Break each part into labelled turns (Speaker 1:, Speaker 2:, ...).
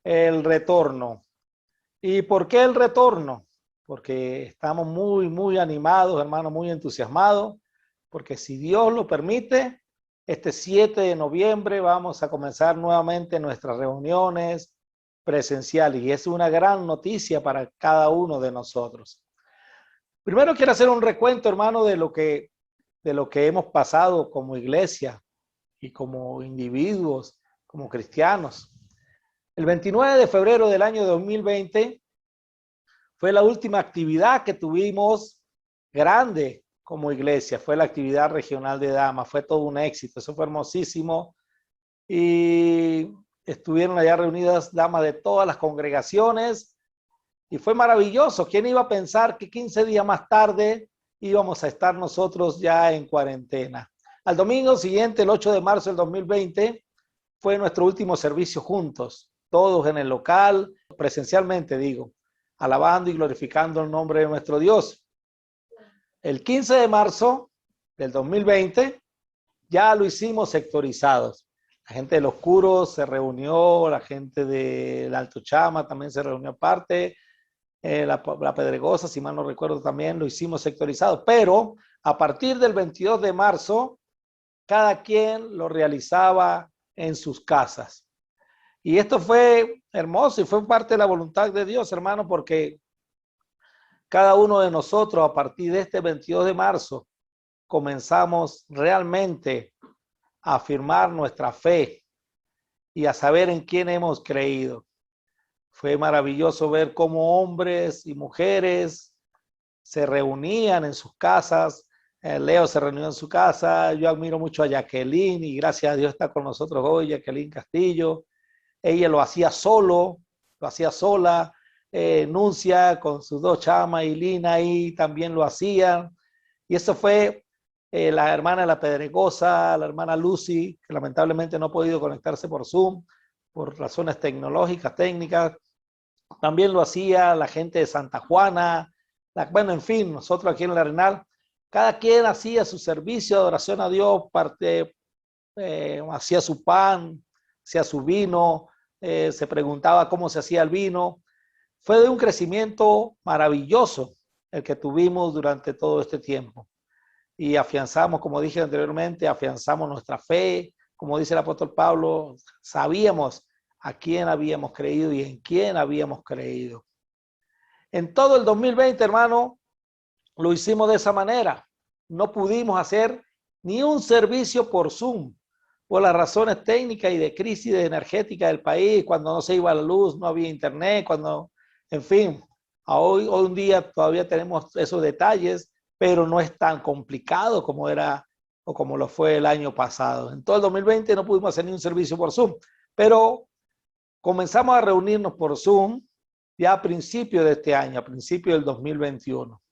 Speaker 1: el retorno. ¿Y por qué el retorno? Porque estamos muy animados, hermanos, muy entusiasmados, porque si Dios lo permite, este 7 de noviembre vamos a comenzar nuevamente nuestras reuniones presenciales y es una gran noticia para cada uno de nosotros. Primero quiero hacer un recuento, hermano, de lo que hemos pasado como iglesia y como individuos, como cristianos. El 29 de febrero del año 2020 fue la última actividad que tuvimos grande como iglesia. Fue la actividad regional de damas. Fue todo un éxito. Eso fue hermosísimo. Y estuvieron allá reunidas damas de todas las congregaciones. Y fue maravilloso. ¿Quién iba a pensar que 15 días más tarde íbamos a estar nosotros ya en cuarentena? Al domingo siguiente, el 8 de marzo del 2020, fue nuestro último servicio juntos. Todos en el local, presencialmente digo, alabando y glorificando el nombre de nuestro Dios. El 15 de marzo del 2020 ya lo hicimos sectorizados. La gente del Oscuro se reunió, la gente del Alto Chama también se reunió aparte, la Pedregosa, si mal no recuerdo, también lo hicimos sectorizado. Pero a partir del 22 de marzo, cada quien lo realizaba en sus casas. Y esto fue hermoso y fue parte de la voluntad de Dios, hermano, porque cada uno de nosotros a partir de este 22 de marzo comenzamos realmente a afirmar nuestra fe y a saber en quién hemos creído. Fue maravilloso ver cómo hombres y mujeres se reunían en sus casas. Leo se reunió en su casa. Yo admiro mucho a Jacqueline y gracias a Dios está con nosotros hoy, Jacqueline Castillo. Ella lo hacía solo, lo hacía sola. Nuncia con sus dos chamas y Lina ahí también lo hacían. Y eso fue la hermana de la Pedregosa, la hermana Lucy, que lamentablemente no ha podido conectarse por Zoom, por razones tecnológicas, técnicas. También lo hacía la gente de Santa Juana. Bueno, en fin, nosotros aquí en el Arenal, cada quien hacía su servicio de adoración a Dios, hacía su pan, hacía su vino, se preguntaba cómo se hacía el vino. Fue de un crecimiento maravilloso el que tuvimos durante todo este tiempo. Y afianzamos, como dije anteriormente, afianzamos nuestra fe. Como dice el apóstol Pablo, sabíamos a quién habíamos creído y en quién habíamos creído. En todo el 2020, hermano, lo hicimos de esa manera. No pudimos hacer ni un servicio por Zoom por las razones técnicas y de crisis energética del país, cuando no se iba la luz, no había internet, cuando, en fin, hoy un día todavía tenemos esos detalles, pero no es tan complicado como era o como lo fue el año pasado. En todo el 2020 no pudimos hacer ni un servicio por Zoom, pero comenzamos a reunirnos por Zoom ya a principio de este año, a principio del 2021.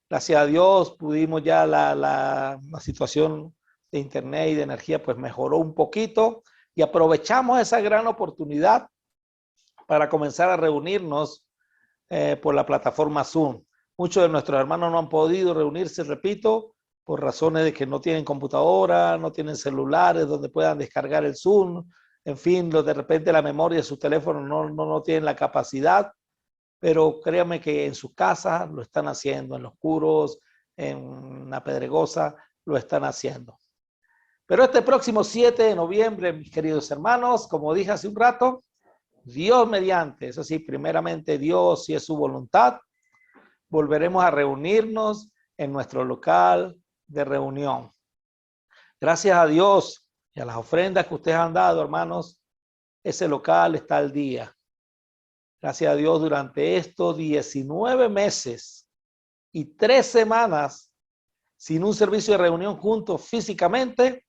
Speaker 1: Gracias a Dios pudimos ya la situación de internet y de energía pues mejoró un poquito y aprovechamos esa gran oportunidad para comenzar a reunirnos por la plataforma Zoom. Muchos de nuestros hermanos no han podido reunirse, repito, por razones de que no tienen computadora, no tienen celulares donde puedan descargar el Zoom. En fin, de repente la memoria de sus teléfonos no tienen la capacidad, pero créanme que en sus casas lo están haciendo, en los Oscuros, en la Pedregosa, lo están haciendo. Pero este próximo 7 de noviembre, mis queridos hermanos, como dije hace un rato, Dios mediante, eso sí, primeramente Dios, si es su voluntad, volveremos a reunirnos en nuestro local de reunión. Gracias a Dios y a las ofrendas que ustedes han dado, hermanos, ese local está al día. Gracias a Dios, durante estos 19 meses y 3 semanas, sin un servicio de reunión juntos físicamente,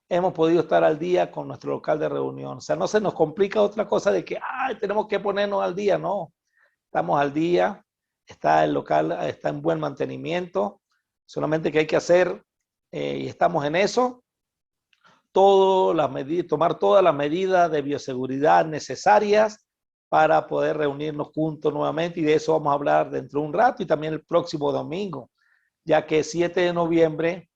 Speaker 1: hemos podido estar al día con nuestro local de reunión. O sea, no se nos complica otra cosa de que tenemos que ponernos al día. No, estamos al día, está el local, está en buen mantenimiento, solamente que hay que hacer, y estamos en eso, tomar todas las medidas de bioseguridad necesarias para poder reunirnos juntos nuevamente, y de eso vamos a hablar dentro de un rato y también el próximo domingo, ya que 7 de noviembre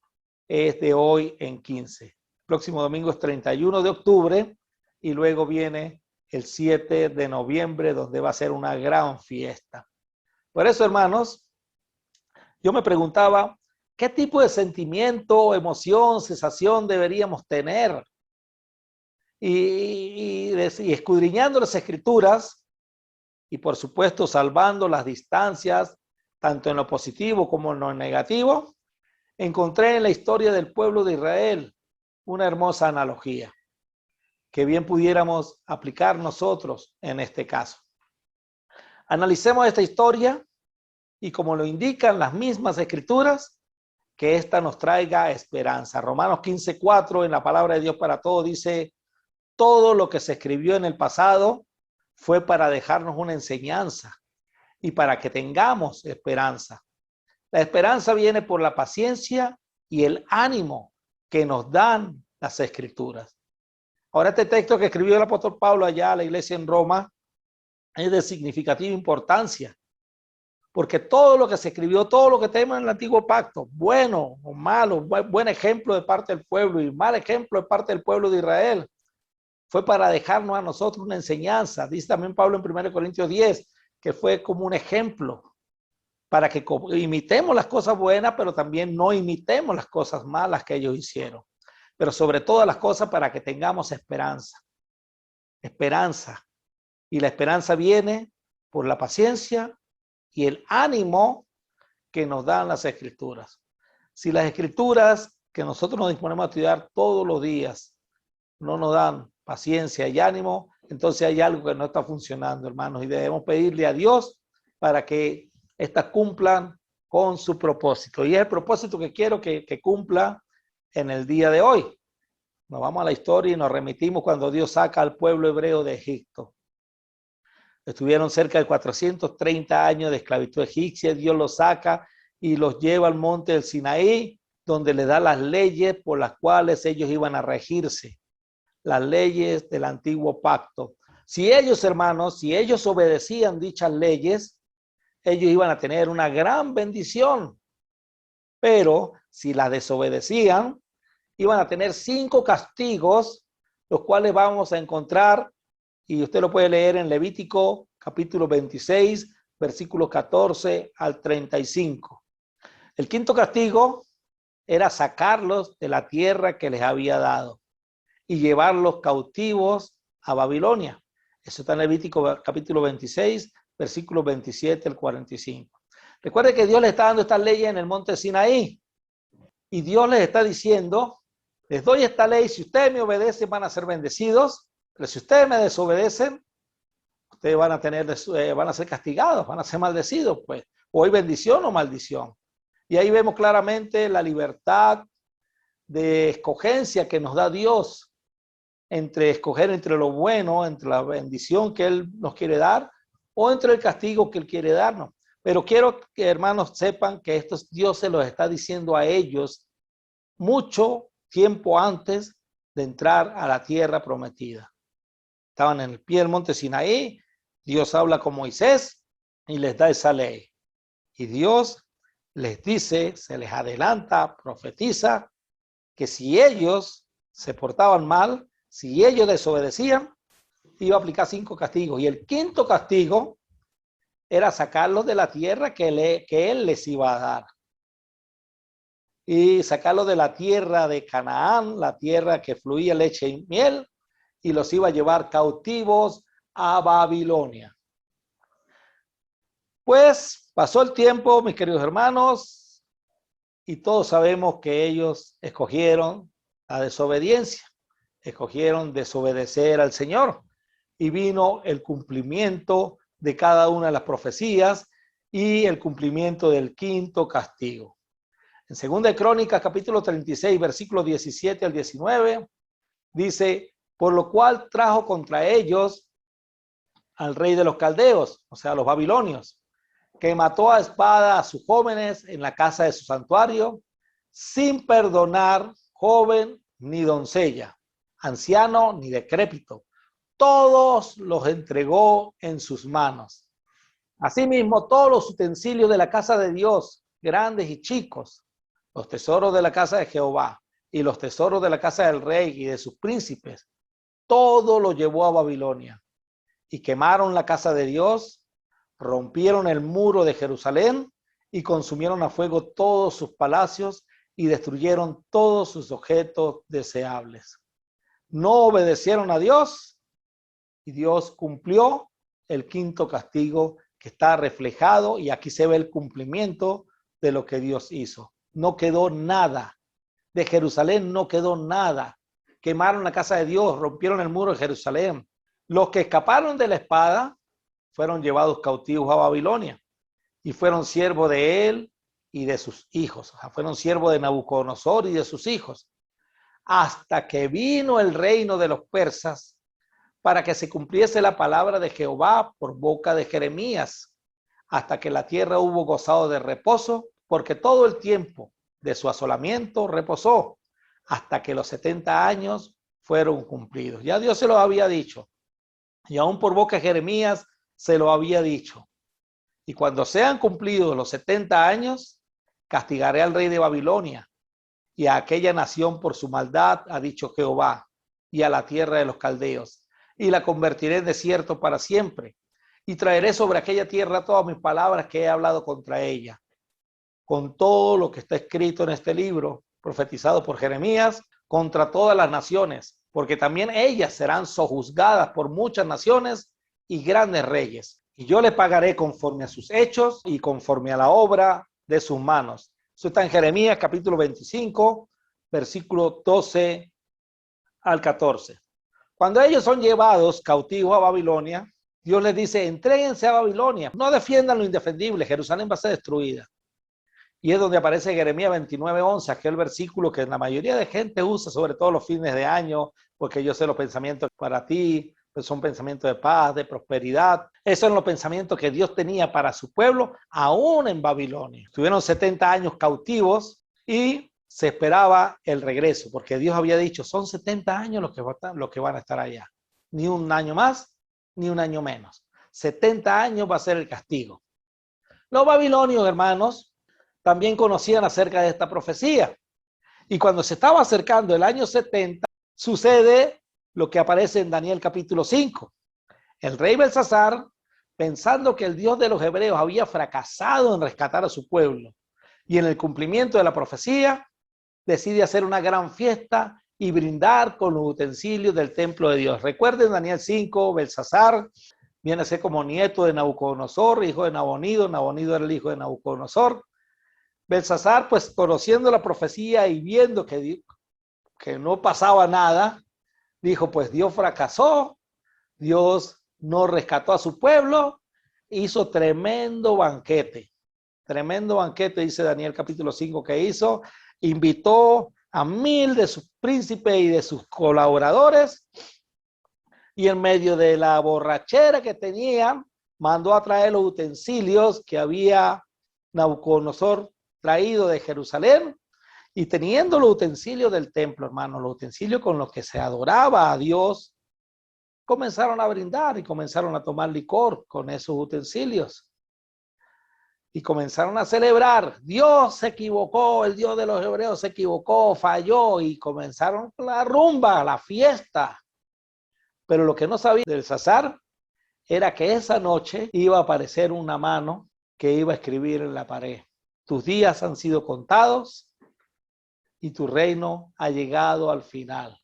Speaker 1: es de hoy en 15. El próximo domingo es 31 de octubre y luego viene el 7 de noviembre, donde va a ser una gran fiesta. Por eso, hermanos, yo me preguntaba, ¿qué tipo de sentimiento, emoción, sensación deberíamos tener? Y escudriñando las escrituras y por supuesto salvando las distancias, tanto en lo positivo como en lo negativo, encontré en la historia del pueblo de Israel una hermosa analogía que bien pudiéramos aplicar nosotros en este caso. Analicemos esta historia y como lo indican las mismas escrituras, que ésta nos traiga esperanza. Romanos 15:4 en la palabra de Dios para todos dice, todo lo que se escribió en el pasado fue para dejarnos una enseñanza y para que tengamos esperanza. La esperanza viene por la paciencia y el ánimo que nos dan las escrituras. Ahora este texto que escribió el apóstol Pablo allá a la iglesia en Roma es de significativa importancia, porque todo lo que se escribió, todo lo que tenemos en el antiguo pacto, bueno o malo, buen ejemplo de parte del pueblo y mal ejemplo de parte del pueblo de Israel, fue para dejarnos a nosotros una enseñanza. Dice también Pablo en 1 Corintios 10, que fue como un ejemplo para que imitemos las cosas buenas, pero también no imitemos las cosas malas que ellos hicieron. Pero sobre todas las cosas para que tengamos esperanza. Esperanza. Y la esperanza viene por la paciencia y el ánimo que nos dan las escrituras. Si las escrituras que nosotros nos disponemos a estudiar todos los días no nos dan paciencia y ánimo, entonces hay algo que no está funcionando, hermanos, y debemos pedirle a Dios para que estas cumplan con su propósito. Y es el propósito que quiero que cumpla en el día de hoy. Nos vamos a la historia y nos remitimos cuando Dios saca al pueblo hebreo de Egipto. Estuvieron cerca de 430 años de esclavitud egipcia, Dios los saca y los lleva al monte del Sinaí, donde le da las leyes por las cuales ellos iban a regirse, las leyes del antiguo pacto. Si ellos, hermanos, si ellos obedecían dichas leyes, ellos iban a tener una gran bendición, pero si las desobedecían, iban a tener 5 castigos, los cuales vamos a encontrar, y usted lo puede leer en Levítico capítulo 26, versículos 14 al 35. El quinto castigo era sacarlos de la tierra que les había dado y llevarlos cautivos a Babilonia. Eso está en Levítico capítulo 26, versículos 27 al 45. Recuerde que Dios le está dando estas leyes en el monte Sinaí y Dios les está diciendo, les doy esta ley, si ustedes me obedecen van a ser bendecidos, pero si ustedes me desobedecen, ustedes van a ser castigados, van a ser maldecidos, pues. O hay bendición o maldición. Y ahí vemos claramente la libertad de escogencia que nos da Dios entre escoger entre lo bueno, entre la bendición que Él nos quiere dar o entre el castigo que Él quiere darnos. Pero quiero que hermanos sepan que esto Dios se los está diciendo a ellos mucho tiempo antes de entrar a la tierra prometida. Estaban en el pie del monte Sinaí, Dios habla con Moisés y les da esa ley. Y Dios les dice, se les adelanta, profetiza, que si ellos se portaban mal, si ellos desobedecían, iba a aplicar 5 castigos. Y el quinto castigo era sacarlos de la tierra que Él les iba a dar. Y sacarlos de la tierra de Canaán, la tierra que fluía leche y miel, y los iba a llevar cautivos a Babilonia. Pues pasó el tiempo, mis queridos hermanos, y todos sabemos que ellos escogieron la desobediencia, escogieron desobedecer al Señor, y vino el cumplimiento de cada una de las profecías y el cumplimiento del quinto castigo. En 2 Crónicas, capítulo 36, versículos 17 al 19, dice, por lo cual trajo contra ellos al rey de los caldeos, o sea, los babilonios, que mató a espada a sus jóvenes en la casa de su santuario, sin perdonar joven ni doncella, anciano ni decrépito. Todos los entregó en sus manos. Asimismo, todos los utensilios de la casa de Dios, grandes y chicos, los tesoros de la casa de Jehová y los tesoros de la casa del rey y de sus príncipes, todo lo llevó a Babilonia y quemaron la casa de Dios, rompieron el muro de Jerusalén y consumieron a fuego todos sus palacios y destruyeron todos sus objetos deseables. No obedecieron a Dios y Dios cumplió el quinto castigo que está reflejado, y aquí se ve el cumplimiento de lo que Dios hizo. No quedó nada. De Jerusalén no quedó nada. Quemaron la casa de Dios, rompieron el muro de Jerusalén. Los que escaparon de la espada fueron llevados cautivos a Babilonia y fueron siervos de él y de sus hijos. O sea, fueron siervos de Nabucodonosor y de sus hijos, hasta que vino el reino de los persas, para que se cumpliese la palabra de Jehová por boca de Jeremías, hasta que la tierra hubo gozado de reposo, porque todo el tiempo de su asolamiento reposó, hasta que los 70 años fueron cumplidos. Ya Dios se lo había dicho, y aún por boca de Jeremías se lo había dicho. Y cuando sean cumplidos los 70 años, castigaré al rey de Babilonia y a aquella nación por su maldad, ha dicho Jehová, y a la tierra de los caldeos, y la convertiré en desierto para siempre, y traeré sobre aquella tierra todas mis palabras que he hablado contra ella, con todo lo que está escrito en este libro, profetizado por Jeremías, contra todas las naciones, porque también ellas serán sojuzgadas por muchas naciones y grandes reyes, y yo le pagaré conforme a sus hechos y conforme a la obra de sus manos. Eso está en Jeremías capítulo 25, versículo 12 al 14. Cuando ellos son llevados cautivos a Babilonia, Dios les dice, entréguense a Babilonia, no defiendan lo indefendible, Jerusalén va a ser destruida. Y es donde aparece Jeremías 29:11, aquel versículo que la mayoría de gente usa, sobre todo los fines de año, porque yo sé los pensamientos para ti, pues son pensamientos de paz, de prosperidad. Esos son los pensamientos que Dios tenía para su pueblo, aún en Babilonia. Estuvieron 70 años cautivos y se esperaba el regreso, porque Dios había dicho, son 70 años los que van a estar allá. Ni un año más, ni un año menos. 70 años va a ser el castigo. Los babilonios, hermanos, también conocían acerca de esta profecía. Y cuando se estaba acercando el año 70, sucede lo que aparece en Daniel capítulo 5. El rey Belsasar, pensando que el Dios de los hebreos había fracasado en rescatar a su pueblo y en el cumplimiento de la profecía, decide hacer una gran fiesta y brindar con los utensilios del templo de Dios. Recuerden Daniel 5, Belsasar viene a ser como nieto de Nabucodonosor, hijo de Nabonido. Nabonido era el hijo de Nabucodonosor. Belsasar, pues conociendo la profecía y viendo que no pasaba nada, dijo, pues Dios fracasó, Dios no rescató a su pueblo, hizo tremendo banquete, dice Daniel capítulo 5 que hizo, invitó a 1000 de sus príncipes y de sus colaboradores, y en medio de la borrachera que tenían, mandó a traer los utensilios que había Nabucodonosor traído de Jerusalén, y teniendo los utensilios del templo, hermano, los utensilios con los que se adoraba a Dios, comenzaron a brindar y comenzaron a tomar licor con esos utensilios. Y comenzaron a celebrar. Dios se equivocó, el Dios de los hebreos se equivocó, falló, y comenzaron la rumba, la fiesta. Pero lo que no sabía Belsasar era que esa noche iba a aparecer una mano que iba a escribir en la pared: tus días han sido contados y tu reino ha llegado al final.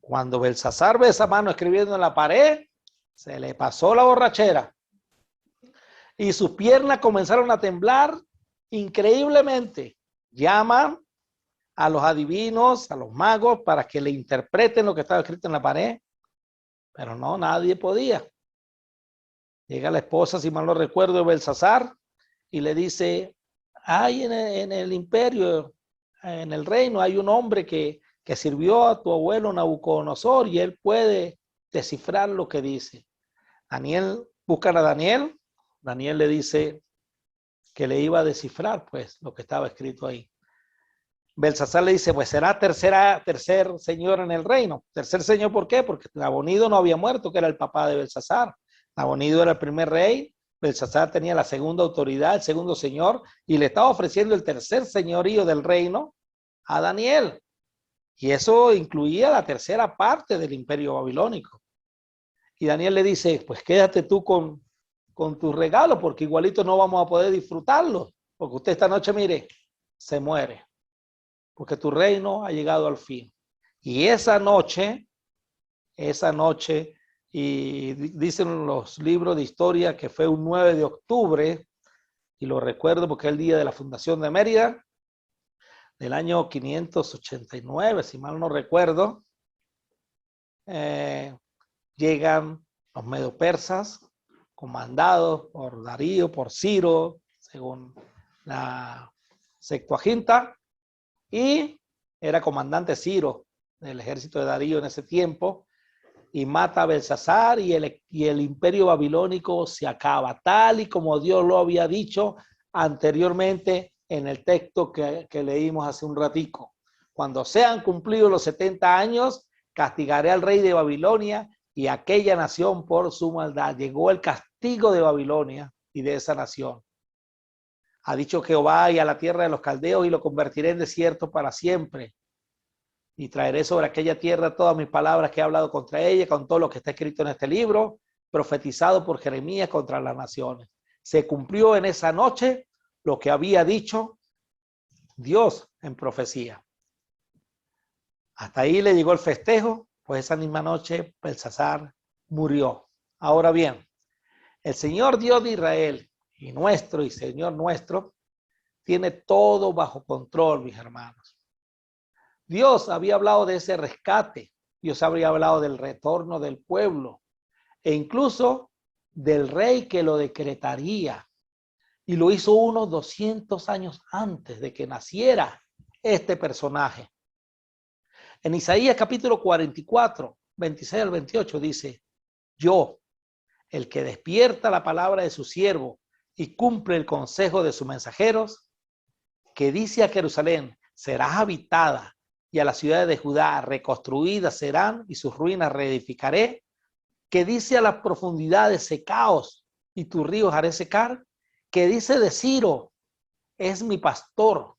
Speaker 1: Cuando Belsasar ve esa mano escribiendo en la pared, se le pasó la borrachera y sus piernas comenzaron a temblar increíblemente. Llaman a los adivinos, a los magos, para que le interpreten lo que estaba escrito en la pared, pero no, nadie podía. Llega la esposa, si mal no recuerdo, de Belsasar, y le dice, hay en el imperio, en el reino, hay un hombre que sirvió a tu abuelo Nabucodonosor y él puede descifrar lo que dice. Daniel, buscan a Daniel. Daniel le dice que le iba a descifrar pues lo que estaba escrito ahí. Belsasar le dice, pues será tercer señor en el reino. Tercer señor, ¿por qué? Porque Nabonido no había muerto, que era el papá de Belsasar. Nabonido era el primer rey, Belsasar tenía la segunda autoridad, el segundo señor, y le estaba ofreciendo el tercer señorío del reino a Daniel. Y eso incluía la tercera parte del imperio babilónico. Y Daniel le dice, pues quédate tú con tus regalos, porque igualito no vamos a poder disfrutarlos, porque usted esta noche, mire, se muere, porque tu reino ha llegado al fin. Y esa noche, y dicen los libros de historia que fue un 9 de octubre, y lo recuerdo porque es el día de la fundación de Mérida, del año 589, si mal no recuerdo, llegan los medo-persas, comandados por Darío, por Ciro, según la Septuaginta, y era comandante Ciro del ejército de Darío en ese tiempo, y mata a Belsasar y el imperio babilónico se acaba, tal y como Dios lo había dicho anteriormente en el texto que leímos hace un ratico. Cuando sean cumplidos los 70 años, castigaré al rey de Babilonia y aquella nación por su maldad. Llegó el castigo de Babilonia y de esa nación. Ha dicho Jehová, y a la tierra de los caldeos y lo convertiré en desierto para siempre. Y traeré sobre aquella tierra todas mis palabras que he hablado contra ella, con todo lo que está escrito en este libro, profetizado por Jeremías contra las naciones. Se cumplió en esa noche lo que había dicho Dios en profecía. Hasta ahí le llegó el festejo, pues esa misma noche Belsasar murió. Ahora bien, el Señor Dios de Israel y nuestro y Señor nuestro tiene todo bajo control, mis hermanos. Dios había hablado de ese rescate, Dios había hablado del retorno del pueblo e incluso del rey que lo decretaría, y lo hizo unos 200 años antes de que naciera este personaje. En Isaías capítulo 44, 26 al 28 dice: yo, el que despierta la palabra de su siervo y cumple el consejo de sus mensajeros, que dice a Jerusalén, serás habitada, y a las ciudades de Judá reconstruidas serán, y sus ruinas reedificaré, que dice a las profundidades, secaos, y tus ríos haré secar, que dice de Ciro, es mi pastor,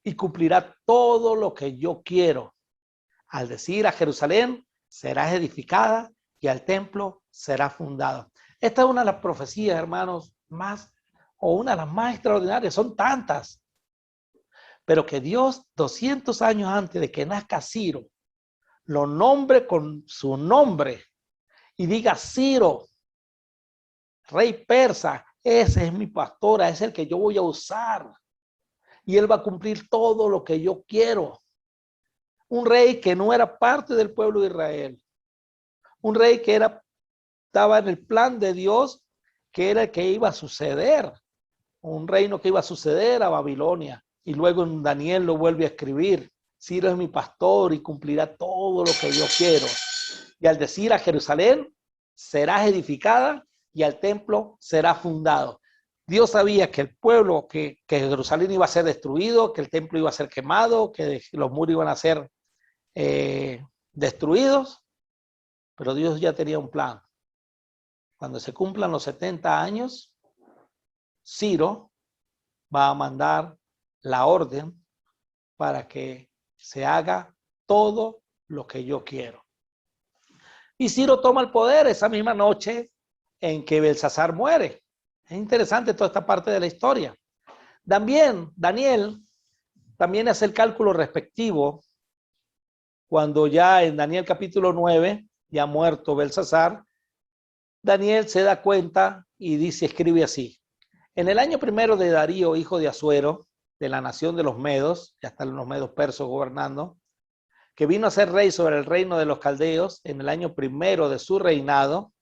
Speaker 1: y cumplirá todo lo que yo quiero. Al decir a Jerusalén, serás edificada, y al templo será fundado. Esta es una de las profecías, hermanos, una de las más extraordinarias, son tantas, pero que Dios 200 años antes de que nazca Ciro, lo nombre con su nombre y diga: Ciro, rey persa, ese es mi pastor, es el que yo voy a usar y él va a cumplir todo lo que yo quiero. Un rey que no era parte del pueblo de Israel, un rey que estaba en el plan de Dios, que era el que iba a suceder, un reino que iba a suceder a Babilonia. Y luego en Daniel lo vuelve a escribir: Ciro es mi pastor y cumplirá todo lo que yo quiero. Y al decir a Jerusalén, serás edificada, y al templo será fundado. Dios sabía que el pueblo, que Jerusalén iba a ser destruido, que el templo iba a ser quemado, que los muros iban a ser destruidos, pero Dios ya tenía un plan. Cuando se cumplan los 70 años, Ciro va a mandar la orden para que se haga todo lo que yo quiero. Y Ciro toma el poder esa misma noche en que Belsasar muere. Es interesante toda esta parte de la historia. También Daniel también hace el cálculo respectivo cuando ya en Daniel capítulo 9, ya muerto Belsasar, Daniel se da cuenta y dice, escribe así: en el año primero de Darío, hijo de Asuero, de la nación de los medos, ya están los medos persos gobernando, que vino a ser rey sobre el reino de los caldeos, en el año primero de su reinado,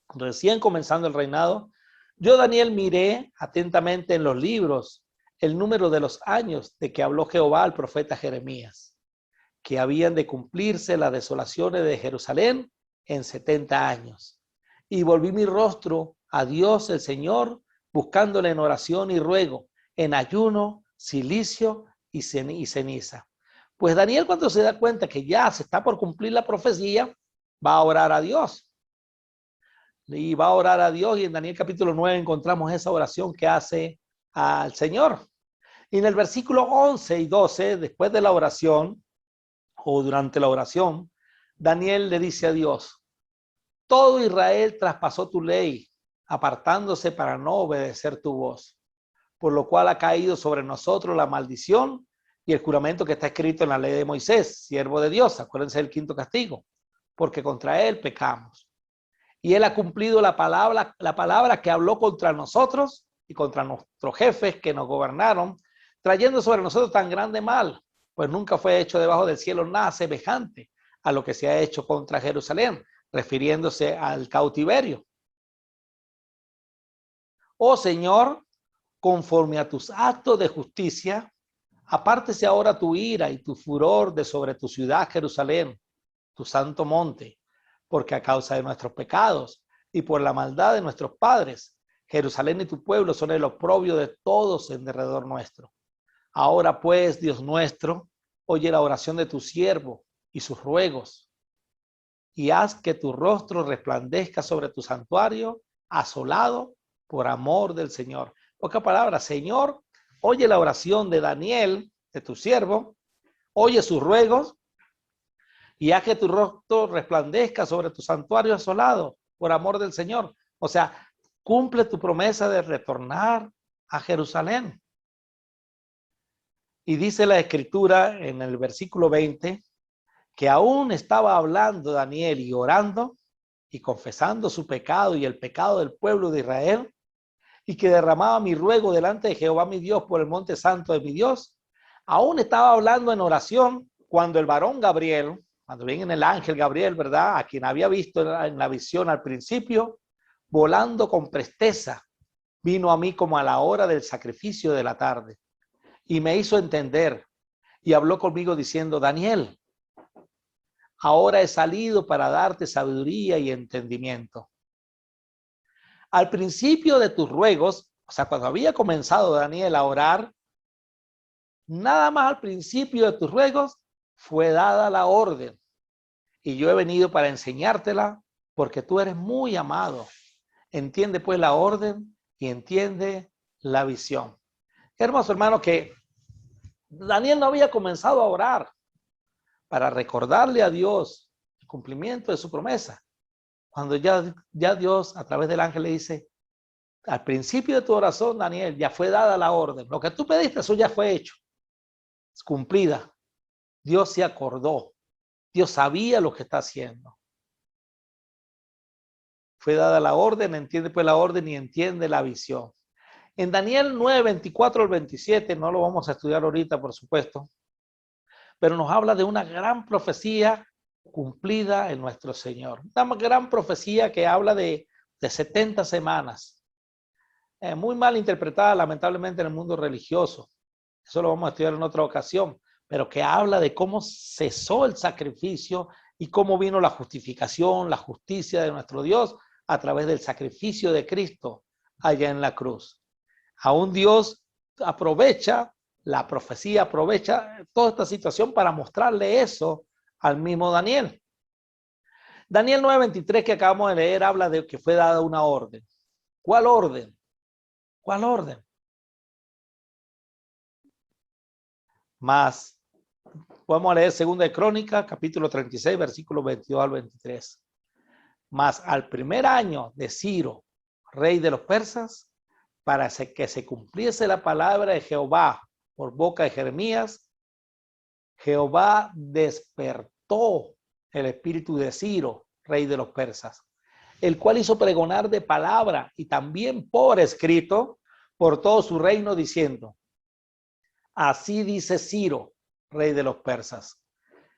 Speaker 1: recién comenzando el reinado, yo, Daniel, miré atentamente en los libros el número de los años de que habló Jehová al profeta Jeremías, que habían de cumplirse las desolaciones de Jerusalén en 70 años. Y volví mi rostro a Dios el Señor, buscándole en oración y ruego, en ayuno, silicio y ceniza. Pues Daniel, cuando se da cuenta que ya se está por cumplir la profecía, va a orar a Dios. Y va a orar a Dios, y en Daniel capítulo 9 encontramos esa oración que hace al Señor. Y en el versículo 11 y 12, después de la oración, o durante la oración, Daniel le dice a Dios: Todo Israel traspasó tu ley, apartándose para no obedecer tu voz, por lo cual ha caído sobre nosotros la maldición y el juramento que está escrito en la ley de Moisés, siervo de Dios. Acuérdense del quinto castigo, porque contra él pecamos. Y él ha cumplido la palabra que habló contra nosotros y contra nuestros jefes que nos gobernaron, trayendo sobre nosotros tan grande mal, pues nunca fue hecho debajo del cielo nada semejante a lo que se ha hecho contra Jerusalén, refiriéndose al cautiverio. Oh Señor, conforme a tus actos de justicia, apártese ahora tu ira y tu furor de sobre tu ciudad Jerusalén, tu santo monte, porque a causa de nuestros pecados y por la maldad de nuestros padres, Jerusalén y tu pueblo son el oprobio de todos en derredor nuestro. Ahora pues, Dios nuestro, oye la oración de tu siervo y sus ruegos, y haz que tu rostro resplandezca sobre tu santuario asolado por amor del Señor. Pocas palabras, Señor, oye la oración de Daniel, de tu siervo, oye sus ruegos, y haz que tu rostro resplandezca sobre tu santuario asolado por amor del Señor. O sea, cumple tu promesa de retornar a Jerusalén. Y dice la escritura en el versículo 20, que aún estaba hablando Daniel y orando y confesando su pecado y el pecado del pueblo de Israel, y que derramaba mi ruego delante de Jehová mi Dios por el monte santo de mi Dios. Aún estaba hablando en oración cuando el varón Gabriel, cuando viene el ángel Gabriel, ¿verdad? A quien había visto en la visión al principio, volando con presteza, vino a mí como a la hora del sacrificio de la tarde y me hizo entender y habló conmigo diciendo, Daniel, ahora he salido para darte sabiduría y entendimiento. Al principio de tus ruegos, o sea, cuando había comenzado Daniel a orar, nada más al principio de tus ruegos fue dada la orden. Y yo he venido para enseñártela porque tú eres muy amado. Entiende pues la orden y entiende la visión. Hermoso hermano, que Daniel no había comenzado a orar para recordarle a Dios el cumplimiento de su promesa. Cuando ya Dios a través del ángel le dice, al principio de tu oración, Daniel, ya fue dada la orden. Lo que tú pediste, eso ya fue hecho. Es cumplida. Dios se acordó. Dios sabía lo que está haciendo. Fue dada la orden, entiende pues la orden y entiende la visión. En Daniel 9, 24 al 27, no lo vamos a estudiar ahorita, por supuesto, pero nos habla de una gran profecía cumplida en nuestro Señor. Una gran profecía que habla de 70 semanas. Muy mal interpretada, lamentablemente, en el mundo religioso. Eso lo vamos a estudiar en otra ocasión, pero que habla de cómo cesó el sacrificio y cómo vino la justificación, la justicia de nuestro Dios a través del sacrificio de Cristo allá en la cruz. Aún Dios aprovecha, la profecía aprovecha toda esta situación para mostrarle eso al mismo Daniel. Daniel 9:23 que acabamos de leer habla de que fue dada una orden. ¿Cuál orden? ¿Cuál orden? Más, vamos a leer 2 de Crónicas, capítulo 36, versículos 22 al 23. Mas al primer año de Ciro, rey de los persas, para que se cumpliese la palabra de Jehová por boca de Jeremías, Jehová despertó el espíritu de Ciro, rey de los persas, el cual hizo pregonar de palabra y también por escrito por todo su reino, diciendo, así dice Ciro, rey de los persas,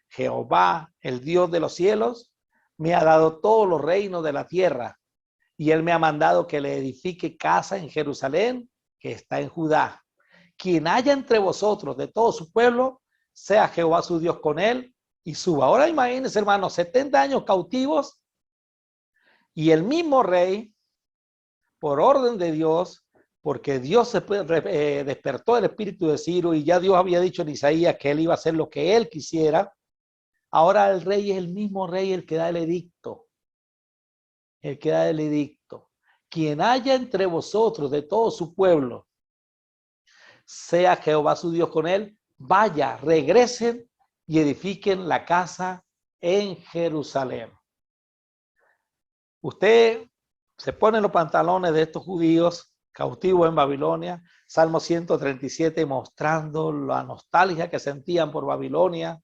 Speaker 1: Jehová, el Dios de los cielos, me ha dado todos los reinos de la tierra, y él me ha mandado que le edifique casa en Jerusalén, que está en Judá. Quien haya entre vosotros de todo su pueblo, sea Jehová su Dios con él, y suba. Ahora imagínense, hermanos, 70 años cautivos, y el mismo rey, por orden de Dios, porque Dios despertó el espíritu de Ciro, y ya Dios había dicho en Isaías que él iba a hacer lo que él quisiera. Ahora el rey es el mismo rey el que da el edicto. El que da el edicto. Quien haya entre vosotros de todo su pueblo, sea Jehová su Dios con él, vaya, regresen y edifiquen la casa en Jerusalén. Usted se pone los pantalones de estos judíos cautivos en Babilonia, Salmo 137, mostrando la nostalgia que sentían por Babilonia.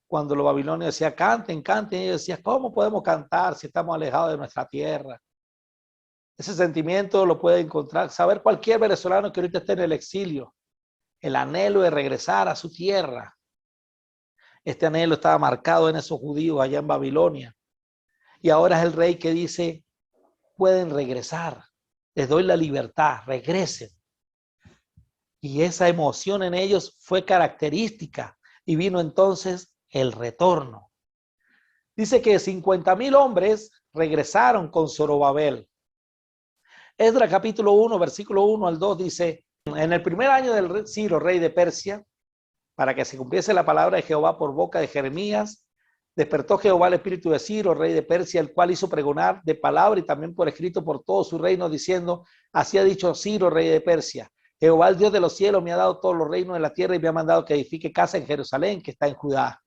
Speaker 1: Cuando los babilonios decían, canten, canten, ellos decían, ¿cómo podemos cantar si estamos alejados de nuestra tierra? Ese sentimiento lo puede encontrar, saber cualquier venezolano que ahorita esté en el exilio, el anhelo de regresar a su tierra. Este anhelo estaba marcado en esos judíos allá en Babilonia. Y ahora es el rey que dice, pueden regresar, les doy la libertad, regresen. Y esa emoción en ellos fue característica y vino entonces el retorno. Dice que 50,000 hombres regresaron con Zorobabel. Esdras capítulo 1, versículo 1 al 2 dice, en el primer año del Ciro, rey de Persia, para que se cumpliese la palabra de Jehová por boca de Jeremías, despertó Jehová el espíritu de Ciro, rey de Persia, el cual hizo pregonar de palabra y también por escrito por todo su reino, diciendo, así ha dicho Ciro, rey de Persia, Jehová, el Dios de los cielos, me ha dado todos los reinos de la tierra y me ha mandado que edifique casa en Jerusalén, que está en Judá.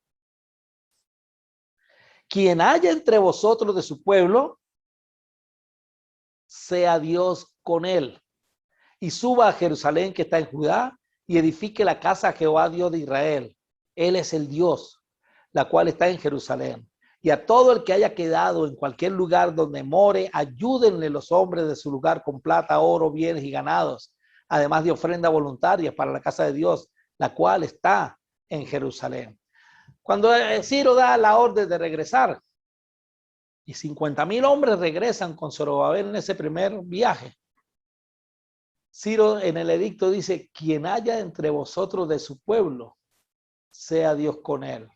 Speaker 1: Quien haya entre vosotros de su pueblo, sea Dios con él, y suba a Jerusalén, que está en Judá, y edifique la casa a Jehová, Dios de Israel. Él es el Dios, la cual está en Jerusalén. Y a todo el que haya quedado en cualquier lugar donde more, ayúdenle los hombres de su lugar con plata, oro, bienes y ganados, además de ofrenda voluntaria para la casa de Dios, la cual está en Jerusalén. Cuando Ciro da la orden de regresar, y 50,000 hombres regresan con Zorobabel en ese primer viaje, Ciro en el edicto dice, quien haya entre vosotros de su pueblo, sea Dios con él.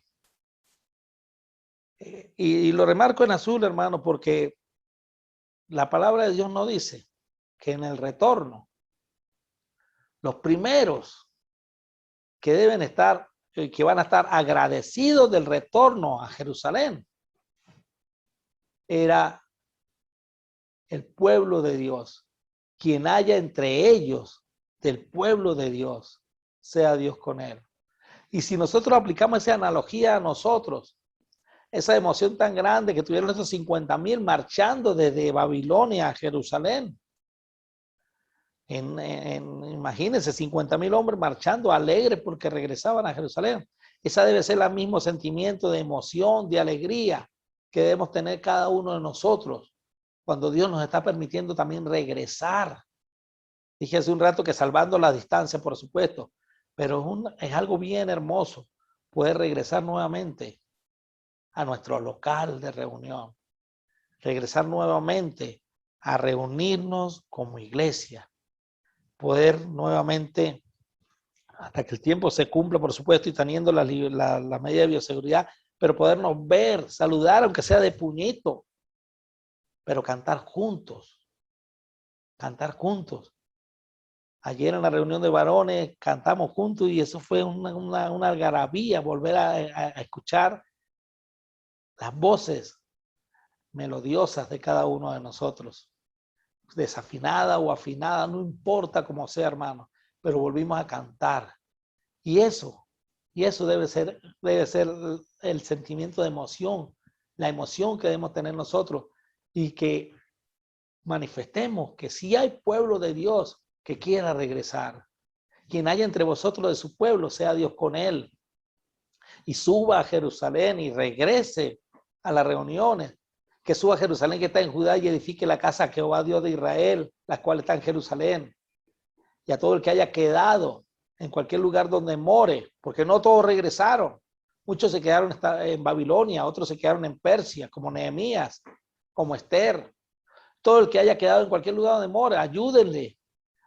Speaker 1: Y lo remarco en azul, hermano, porque la palabra de Dios no dice que en el retorno, los primeros que deben estar, que van a estar agradecidos del retorno a Jerusalén, era el pueblo de Dios. Quien haya entre ellos del pueblo de Dios, sea Dios con él. Y si nosotros aplicamos esa analogía a nosotros, esa emoción tan grande que tuvieron esos 50,000 marchando desde Babilonia a Jerusalén. Imagínense, 50,000 hombres marchando alegres porque regresaban a Jerusalén. Esa debe ser el mismo sentimiento de emoción, de alegría que debemos tener cada uno de nosotros cuando Dios nos está permitiendo también regresar. Dije hace un rato que salvando la distancia, por supuesto, pero es algo bien hermoso poder regresar nuevamente a nuestro local de reunión, regresar nuevamente a reunirnos como iglesia, poder nuevamente, hasta que el tiempo se cumpla, por supuesto, y teniendo la medida de bioseguridad, pero podernos ver, saludar, aunque sea de puñito, pero cantar juntos, cantar juntos. Ayer en la reunión de varones cantamos juntos y eso fue una algarabía, volver a escuchar las voces melodiosas de cada uno de nosotros. Desafinada o afinada, no importa cómo sea, hermano, pero volvimos a cantar. Y eso debe ser el sentimiento de emoción, la emoción que debemos tener nosotros y que manifestemos que si hay pueblo de Dios que quiera regresar, quien haya entre vosotros de su pueblo, sea Dios con él, y suba a Jerusalén y regrese a las reuniones, que suba a Jerusalén que está en Judá y edifique la casa a Jehová Dios de Israel, la cual está en Jerusalén, y a todo el que haya quedado en cualquier lugar donde more, porque no todos regresaron, muchos se quedaron en Babilonia, otros se quedaron en Persia, como Nehemías, como Esther. Todo el que haya quedado en cualquier lugar donde more, ayúdenle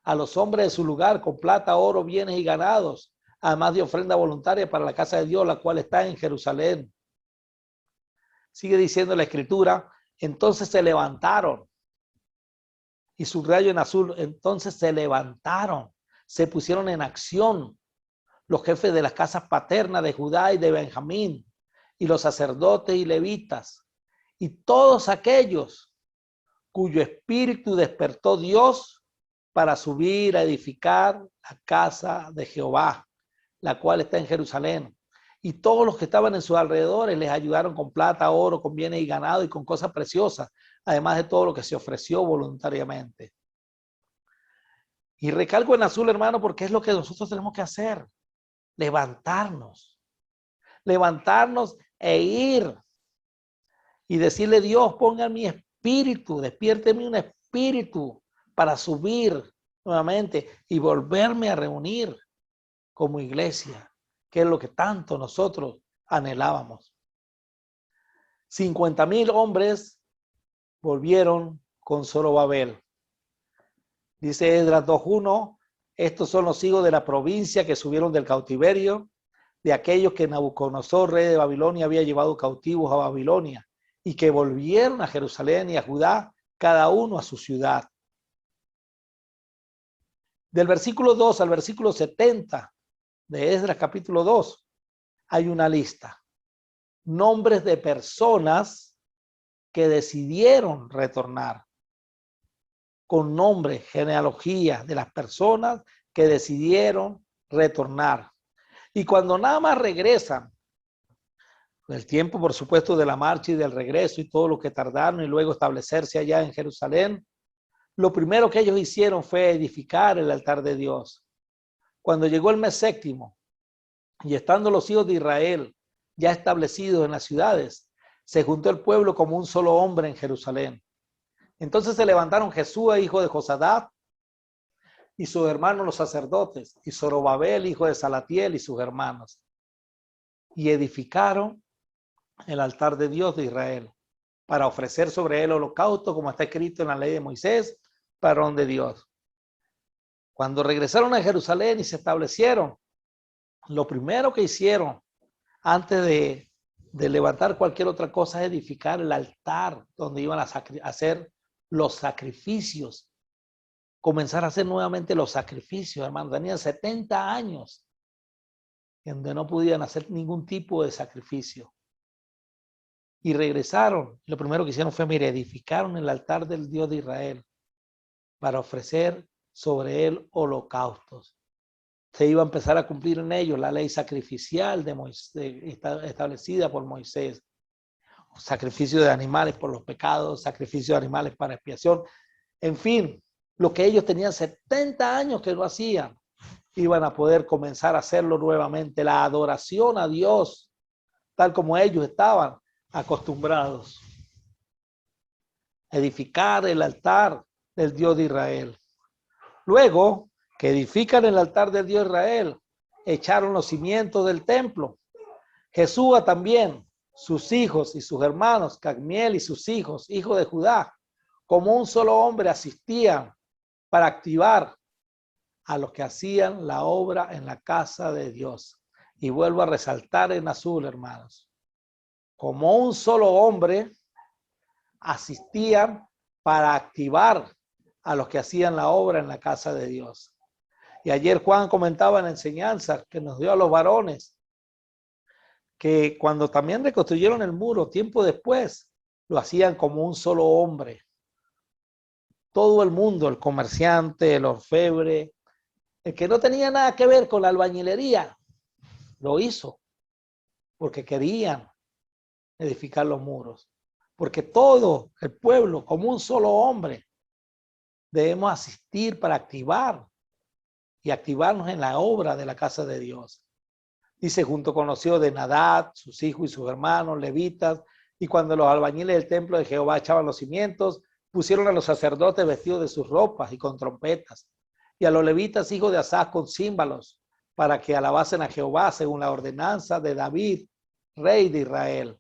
Speaker 1: a los hombres de su lugar con plata, oro, bienes y ganados, además de ofrenda voluntaria para la casa de Dios, la cual está en Jerusalén. Sigue diciendo la escritura, entonces se levantaron, y subrayo en azul, entonces se levantaron, se pusieron en acción los jefes de las casas paternas de Judá y de Benjamín, y los sacerdotes y levitas, y todos aquellos cuyo espíritu despertó Dios para subir a edificar la casa de Jehová, la cual está en Jerusalén. Y todos los que estaban en sus alrededores les ayudaron con plata, oro, con bienes y ganado y con cosas preciosas, además de todo lo que se ofreció voluntariamente. Y recalco en azul, hermano, porque es lo que nosotros tenemos que hacer. Levantarnos. Levantarnos e ir. Y decirle, Dios, ponga en mi espíritu, despiérteme un espíritu para subir nuevamente y volverme a reunir como iglesia, que es lo que tanto nosotros anhelábamos. 50,000 hombres volvieron con Zorobabel. Dice Esdras 2:1, estos son los hijos de la provincia que subieron del cautiverio, de aquellos que Nabucodonosor, rey de Babilonia, había llevado cautivos a Babilonia, y que volvieron a Jerusalén y a Judá, cada uno a su ciudad. Del versículo 2 al versículo 70 de Esdras capítulo 2, hay una lista. Nombres de personas que decidieron retornar. Con nombre, genealogía de las personas que decidieron retornar. Y cuando nada más regresan, el tiempo, por supuesto, de la marcha y del regreso y todo lo que tardaron y luego establecerse allá en Jerusalén, lo primero que ellos hicieron fue edificar el altar de Dios. Cuando llegó el mes séptimo y estando los hijos de Israel ya establecidos en las ciudades, se juntó el pueblo como un solo hombre en Jerusalén. Entonces se levantaron Jesús, hijo de Josadat, y sus hermanos los sacerdotes, y Zorobabel, hijo de Salatiel, y sus hermanos, y edificaron el altar de Dios de Israel, para ofrecer sobre él holocausto, como está escrito en la ley de Moisés, varón de Dios. Cuando regresaron a Jerusalén y se establecieron, lo primero que hicieron antes de levantar cualquier otra cosa es edificar el altar donde iban a hacer los sacrificios. Comenzar a hacer nuevamente los sacrificios, hermano. Tenían 70 años donde no podían hacer ningún tipo de sacrificio. Y regresaron. Lo primero que hicieron fue, mire, edificaron el altar del Dios de Israel para ofrecer sobre él holocaustos. Se iba a empezar a cumplir en ellos la ley sacrificial de Moisés, establecida por Moisés. Sacrificio de animales por los pecados, sacrificio de animales para expiación. En fin, lo que ellos tenían 70 años que lo hacían, iban a poder comenzar a hacerlo nuevamente. La adoración a Dios, tal como ellos estaban acostumbrados. Edificar el altar del Dios de Israel. Luego que edifican el altar del Dios de Israel, echaron los cimientos del templo. Jesús también, sus hijos y sus hermanos, Cadmiel y sus hijos, hijos de Judá, como un solo hombre asistían para activar a los que hacían la obra en la casa de Dios. Y vuelvo a resaltar en azul, hermanos. Como un solo hombre asistían para activar a los que hacían la obra en la casa de Dios. Y ayer Juan comentaba en la enseñanza que nos dio a los varones que cuando también reconstruyeron el muro, tiempo después, lo hacían como un solo hombre. Todo el mundo, el comerciante, el orfebre, el que no tenía nada que ver con la albañilería, lo hizo porque querían edificar los muros. Porque todo el pueblo, como un solo hombre, debemos asistir para activar y activarnos en la obra de la casa de Dios. Dice, junto con los hijos de Nadab, sus hijos y sus hermanos, levitas, y cuando los albañiles del templo de Jehová echaban los cimientos, pusieron a los sacerdotes vestidos de sus ropas y con trompetas, y a los levitas, hijos de Asaf, con címbalos, para que alabasen a Jehová según la ordenanza de David, rey de Israel.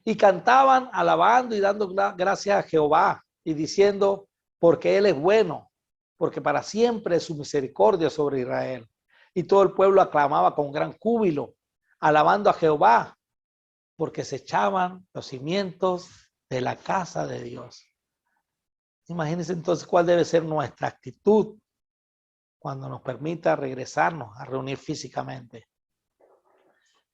Speaker 1: Y cantaban alabando y dando gracias a Jehová y diciendo, porque él es bueno, porque para siempre es su misericordia sobre Israel. Y todo el pueblo aclamaba con gran júbilo, alabando a Jehová, porque se echaban los cimientos de la casa de Dios. Imagínense entonces cuál debe ser nuestra actitud cuando nos permita regresarnos a reunir físicamente.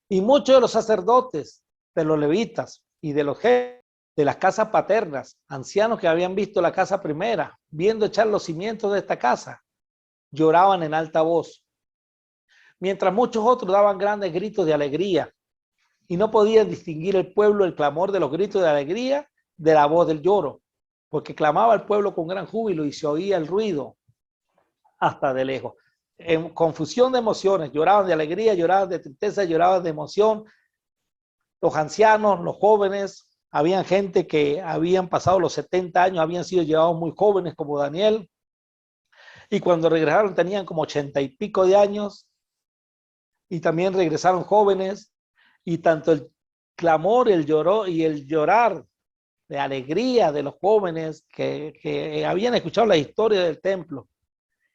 Speaker 1: Y muchos de los sacerdotes, de los levitas y de los jefes de las casas paternas, ancianos que habían visto la casa primera, viendo echar los cimientos de esta casa, lloraban en alta voz, mientras muchos otros daban grandes gritos de alegría, y no podían distinguir el pueblo el clamor de los gritos de alegría de la voz del lloro, porque clamaba el pueblo con gran júbilo y se oía el ruido hasta de lejos. En confusión de emociones, lloraban de alegría, lloraban de tristeza, lloraban de emoción. Los ancianos, los jóvenes, habían gente que habían pasado los 70 años, habían sido llevados muy jóvenes como Daniel, y cuando regresaron tenían como 80 y pico de años, y también regresaron jóvenes, y tanto el clamor, el lloro y el llorar de alegría de los jóvenes que habían escuchado la historia del templo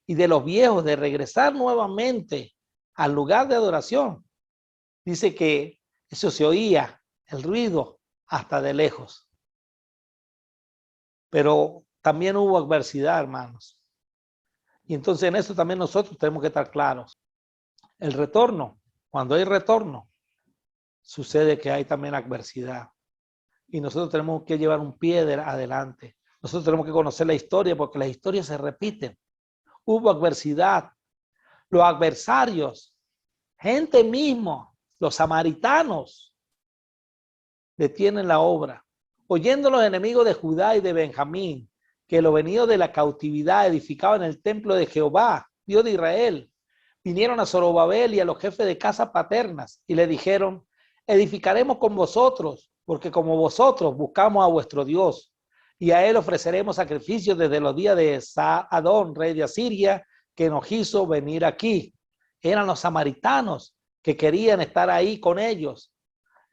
Speaker 1: y de los viejos de regresar nuevamente al lugar de adoración. Dice que eso se oía, el ruido, hasta de lejos. Pero también hubo adversidad, hermanos. Y entonces en eso también nosotros tenemos que estar claros. El retorno, cuando hay retorno, sucede que hay también adversidad. Y nosotros tenemos que llevar un pie adelante. Nosotros tenemos que conocer la historia porque las historias se repiten. Hubo adversidad. Los adversarios, gente mismo, los samaritanos, detienen la obra. Oyendo los enemigos de Judá y de Benjamín, que lo venido de la cautividad edificaba en el templo de Jehová, Dios de Israel, vinieron a Zorobabel y a los jefes de casas paternas y le dijeron, edificaremos con vosotros, porque como vosotros buscamos a vuestro Dios, y a él ofreceremos sacrificios desde los días de Saadón, rey de Asiria, que nos hizo venir aquí. Eran los samaritanos que querían estar ahí con ellos,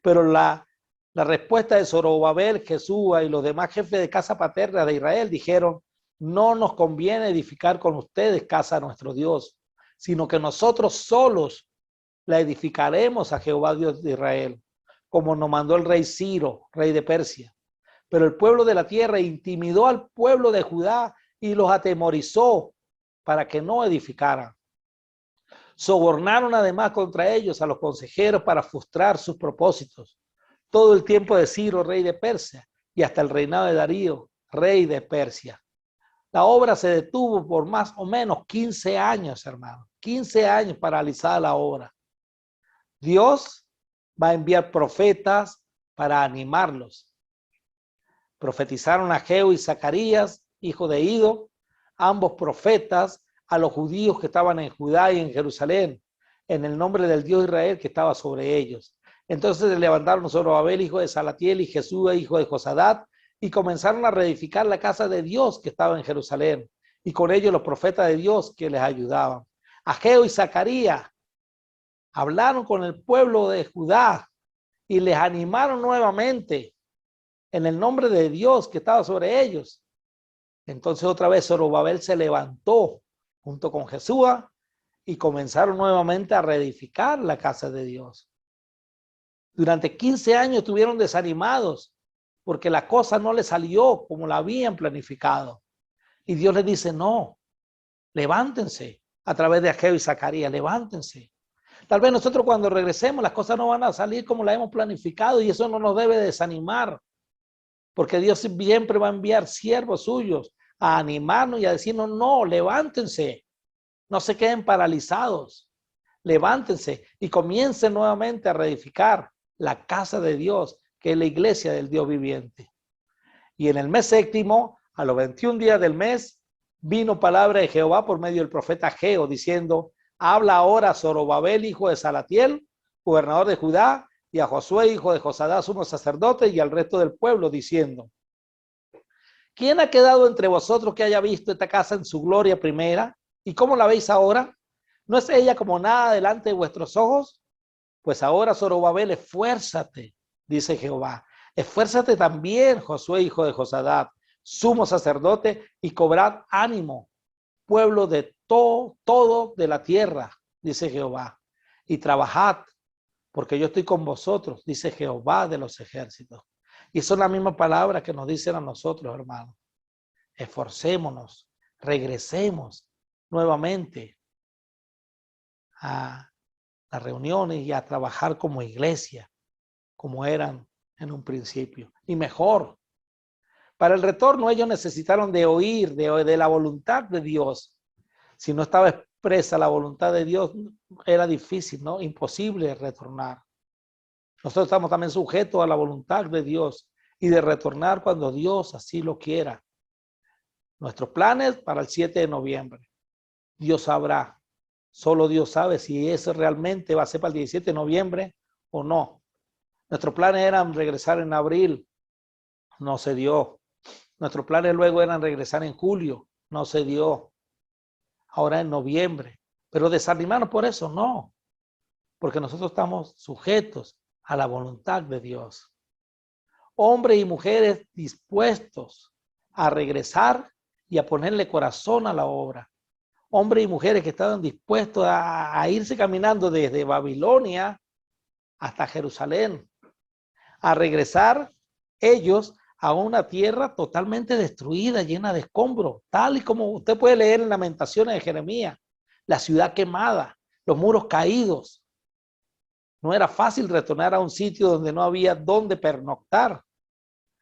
Speaker 1: pero la respuesta de Zorobabel, Jesúa y los demás jefes de casa paterna de Israel dijeron, no nos conviene edificar con ustedes casa a nuestro Dios, sino que nosotros solos la edificaremos a Jehová Dios de Israel, como nos mandó el rey Ciro, rey de Persia. Pero el pueblo de la tierra intimidó al pueblo de Judá y los atemorizó para que no edificaran. Sobornaron además contra ellos a los consejeros para frustrar sus propósitos. Todo el tiempo de Ciro, rey de Persia, y hasta el reinado de Darío, rey de Persia. La obra se detuvo por más o menos 15 años, hermano. 15 años paralizada la obra. Dios va a enviar profetas para animarlos. Profetizaron a Ageo y Zacarías, hijo de Ido, ambos profetas, a los judíos que estaban en Judá y en Jerusalén, en el nombre del Dios de Israel que estaba sobre ellos. Entonces se levantaron Zorobabel, hijo de Salatiel, y Jesúa, hijo de Josadat, y comenzaron a reedificar la casa de Dios que estaba en Jerusalén, y con ellos los profetas de Dios que les ayudaban. Ageo y Zacarías hablaron con el pueblo de Judá y les animaron nuevamente en el nombre de Dios que estaba sobre ellos. Entonces otra vez Zorobabel se levantó junto con Jesúa y comenzaron nuevamente a reedificar la casa de Dios. Durante 15 años estuvieron desanimados porque la cosa no les salió como la habían planificado. Y Dios les dice, no, levántense a través de Ageo y Zacarías, levántense. Tal vez nosotros cuando regresemos las cosas no van a salir como las hemos planificado y eso no nos debe desanimar. Porque Dios siempre va a enviar siervos suyos a animarnos y a decirnos, no, levántense, no se queden paralizados, levántense y comiencen nuevamente a reedificar la casa de Dios, que es la iglesia del Dios viviente. Y en el mes séptimo, a los 21 días del mes, vino palabra de Jehová por medio del profeta Ageo, diciendo, habla ahora a Zorobabel, hijo de Salatiel, gobernador de Judá, y a Josué, hijo de Josadá, sumo sacerdote, y al resto del pueblo, diciendo, ¿quién ha quedado entre vosotros que haya visto esta casa en su gloria primera? ¿Y cómo la veis ahora? ¿No es ella como nada delante de vuestros ojos? Pues ahora, Zorobabel, esfuérzate, dice Jehová. Esfuérzate también, Josué, hijo de Josadá, sumo sacerdote, y cobrad ánimo, pueblo de todo de la tierra, dice Jehová, y trabajad, porque yo estoy con vosotros, dice Jehová de los ejércitos. Y son las mismas palabras que nos dicen a nosotros, hermanos. Esforcémonos, regresemos nuevamente a las reuniones y a trabajar como iglesia, como eran en un principio, y mejor. Para el retorno ellos necesitaron de oír de la voluntad de Dios. Si no estaba expresa la voluntad de Dios, era difícil, ¿no? Imposible retornar. Nosotros estamos también sujetos a la voluntad de Dios y de retornar cuando Dios así lo quiera. Nuestros planes para el 7 de noviembre. Dios sabrá. Solo Dios sabe si eso realmente va a ser para el 17 de noviembre o no. Nuestros planes eran regresar en abril. No se dio. Nuestros planes luego eran regresar en julio. No se dio. Ahora en noviembre. Pero desanimarnos por eso, no. Porque nosotros estamos sujetos a la voluntad de Dios. Hombres y mujeres dispuestos a regresar y a ponerle corazón a la obra. Hombres y mujeres que estaban dispuestos a irse caminando desde Babilonia hasta Jerusalén, a regresar ellos a una tierra totalmente destruida, llena de escombros, tal y como usted puede leer en Lamentaciones de Jeremías, la ciudad quemada, los muros caídos. No era fácil retornar a un sitio donde no había dónde pernoctar.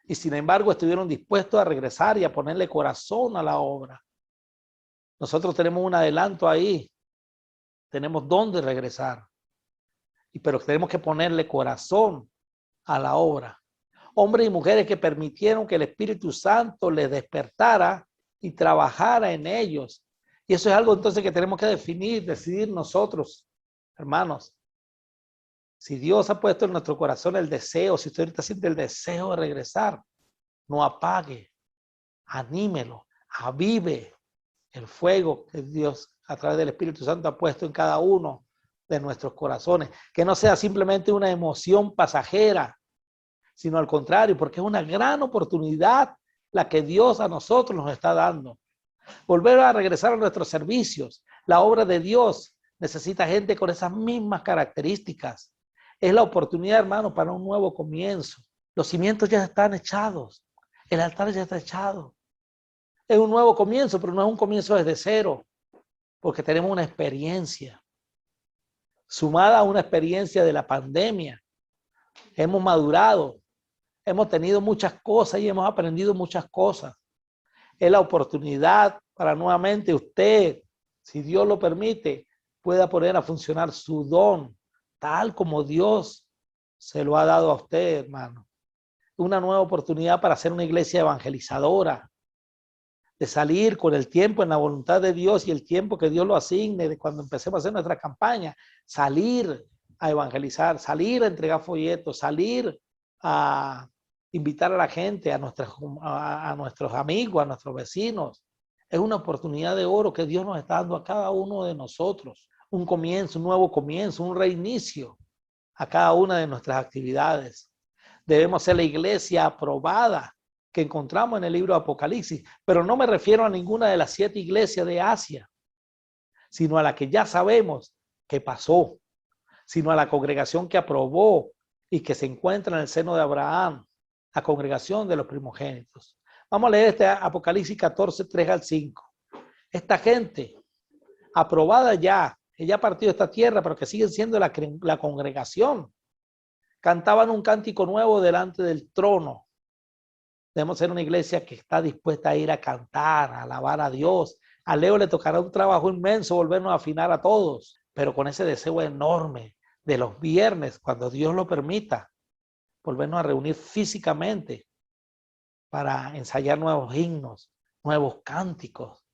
Speaker 1: Y sin embargo estuvieron dispuestos a regresar y a ponerle corazón a la obra. Nosotros tenemos un adelanto ahí. Tenemos dónde regresar. Pero tenemos que ponerle corazón a la obra. Hombres y mujeres que permitieron que el Espíritu Santo les despertara y trabajara en ellos. Y eso es algo entonces que tenemos que definir, decidir nosotros, hermanos. Si Dios ha puesto en nuestro corazón el deseo, si usted ahorita siente el deseo de regresar, no apague, anímelo, avive el fuego que Dios a través del Espíritu Santo ha puesto en cada uno de nuestros corazones. Que no sea simplemente una emoción pasajera, sino al contrario, porque es una gran oportunidad la que Dios a nosotros nos está dando. Volver a regresar a nuestros servicios. La obra de Dios necesita gente con esas mismas características. Es la oportunidad, hermano, para un nuevo comienzo. Los cimientos ya están echados. El altar ya está echado. Es un nuevo comienzo, pero no es un comienzo desde cero, porque tenemos una experiencia. Sumada a una experiencia de la pandemia, hemos madurado, hemos tenido muchas cosas y hemos aprendido muchas cosas. Es la oportunidad para nuevamente usted, si Dios lo permite, pueda poner a funcionar su don, tal como Dios se lo ha dado a usted, hermano. Una nueva oportunidad para ser una iglesia evangelizadora, de salir con el tiempo en la voluntad de Dios y el tiempo que Dios lo asigne, de cuando empecemos a hacer nuestra campaña, salir a evangelizar, salir a entregar folletos, salir a invitar a la gente, a nuestros amigos, a nuestros vecinos. Es una oportunidad de oro que Dios nos está dando a cada uno de nosotros. Un comienzo, un nuevo comienzo, un reinicio a cada una de nuestras actividades. Debemos ser la iglesia aprobada que encontramos en el libro de Apocalipsis, pero no me refiero a ninguna de las 7 iglesias de Asia, sino a la que ya sabemos que pasó, sino a la congregación que aprobó y que se encuentra en el seno de Abraham, la congregación de los primogénitos. Vamos a leer este Apocalipsis 14, 3 al 5. Esta gente aprobada ya, que ya partió de esta tierra, pero que siguen siendo la congregación, cantaban un cántico nuevo delante del trono. Debemos ser una iglesia que está dispuesta a ir a cantar, a alabar a Dios. A Leo le tocará un trabajo inmenso volvernos a afinar a todos, pero con ese deseo enorme de los viernes, cuando Dios lo permita, volvernos a reunir físicamente para ensayar nuevos himnos, nuevos cánticos.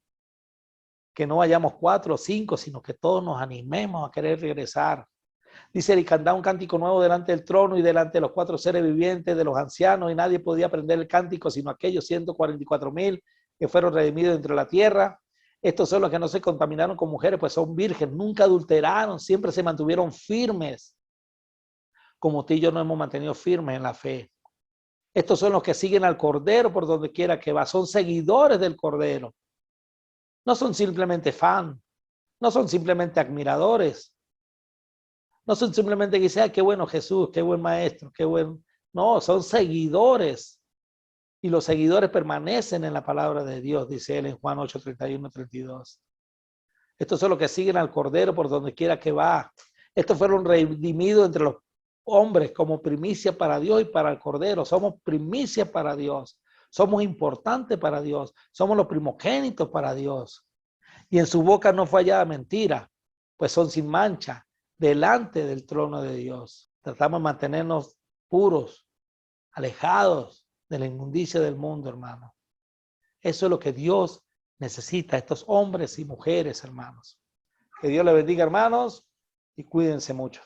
Speaker 1: Que no vayamos 4 o 5, sino que todos nos animemos a querer regresar. Dice, y cantaba un cántico nuevo delante del trono y delante de los 4 seres vivientes, de los ancianos, y nadie podía aprender el cántico sino aquellos 144,000 que fueron redimidos entre la tierra. Estos son los que no se contaminaron con mujeres, pues son vírgenes, nunca adulteraron, siempre se mantuvieron firmes, como tú y yo nos hemos mantenido firmes en la fe. Estos son los que siguen al Cordero por donde quiera que va, son seguidores del Cordero. No son simplemente fans, no son simplemente admiradores. No son simplemente que dicen, ah, qué bueno Jesús, qué buen maestro, qué buen... No, son seguidores. Y los seguidores permanecen en la palabra de Dios, dice él en Juan 8, 31, 32. Estos son los que siguen al Cordero por donde quiera que va. Estos fueron redimidos entre los hombres como primicia para Dios y para el Cordero. Somos primicia para Dios. Somos importantes para Dios. Somos los primogénitos para Dios. Y en su boca no fue hallada mentira, pues son sin mancha delante del trono de Dios. Tratamos de mantenernos puros, alejados de la inmundicia del mundo, hermano. Eso es lo que Dios necesita, estos hombres y mujeres, hermanos. Que Dios les bendiga, hermanos, y cuídense mucho.